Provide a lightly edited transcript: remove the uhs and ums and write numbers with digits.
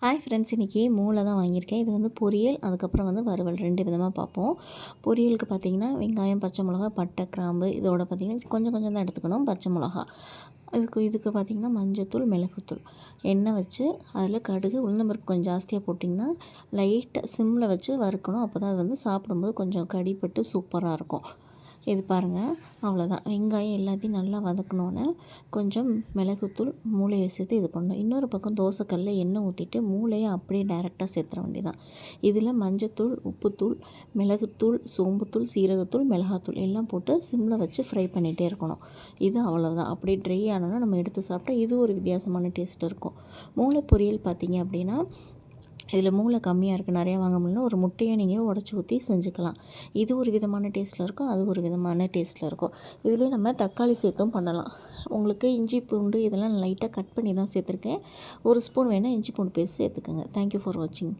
Hi friends, இன்றைக்கி மூளை தான் வாங்கியிருக்கேன். இது வந்து பொரியல், அதுக்கப்புறம் வந்து வறுவல் 2 விதமாக பார்ப்போம். பொரியலுக்கு பார்த்திங்கன்னா வெங்காயம், பச்சை மிளகா, பட்டை, கிராம்பு இதோட பார்த்திங்கன்னா கொஞ்சம் கொஞ்சம் தான் எடுத்துக்கணும். பச்சை மிளகா இதுக்கு பார்த்திங்கன்னா மஞ்சத்தூள், மிளகுத்தூள், எண்ணெய் வச்சு அதில் கடுகு, உளுந்தம்பருப்பு கொஞ்சம் ஜாஸ்தியாக போட்டிங்கன்னா லைட்டாக சிம்மில் வச்சு வறுக்கணும். அப்போ தான் அது வந்து சாப்பிடும்போது கொஞ்சம் கடிப்பட்டு சூப்பராக இருக்கும். இது பாருங்கள், அவ்வளோதான். வெங்காயம் எல்லாத்தையும் நல்லா வதக்கினோன்னே கொஞ்சம் மிளகுத்தூள், மூளையை சேர்த்து இது பண்ணணும். இன்னொரு பக்கம் தோசைக்கல்ல எண்ணெய் ஊற்றிட்டு மூளையை அப்படியே டைரெக்டாக சேர்த்துற வேண்டியதான். இதில் மஞ்சத்தூள், உப்புத்தூள், மிளகுத்தூள், சோம்புத்தூள், சீரகத்தூள், மிளகாத்தூள் எல்லாம் போட்டு சிம்மில் வச்சு ஃப்ரை பண்ணிகிட்டே இருக்கணும். இது அவ்வளோதான். அப்படியே ட்ரை ஆனோன்னா நம்ம எடுத்து சாப்பிட்டா இது ஒரு வித்தியாசமான டேஸ்ட் இருக்கும். மூளை பொரியல் பார்த்திங்க அப்படின்னா இதில் மூளை கம்மியாக இருக்குது, நிறையா வாங்க முடியலன்னா ஒரு முட்டையை நீங்கள் உடச்சி ஊற்றி செஞ்சுக்கலாம். இது ஒரு விதமான டேஸ்ட்டில் இருக்கும், அது ஒரு விதமான டேஸ்ட்டில் இருக்கும். இதிலே நம்ம தக்காளி சேர்த்தும் பண்ணலாம். உங்களுக்கு இஞ்சி பூண்டு இதெல்லாம் லைட்டாக கட் பண்ணி தான் சேர்த்துருக்கேன். 1 ஸ்பூன் வேணால் இஞ்சி பூண்டு பேஸ்ட் சேர்த்துக்கோங்க. தேங்க்யூ ஃபார் வாட்சிங்.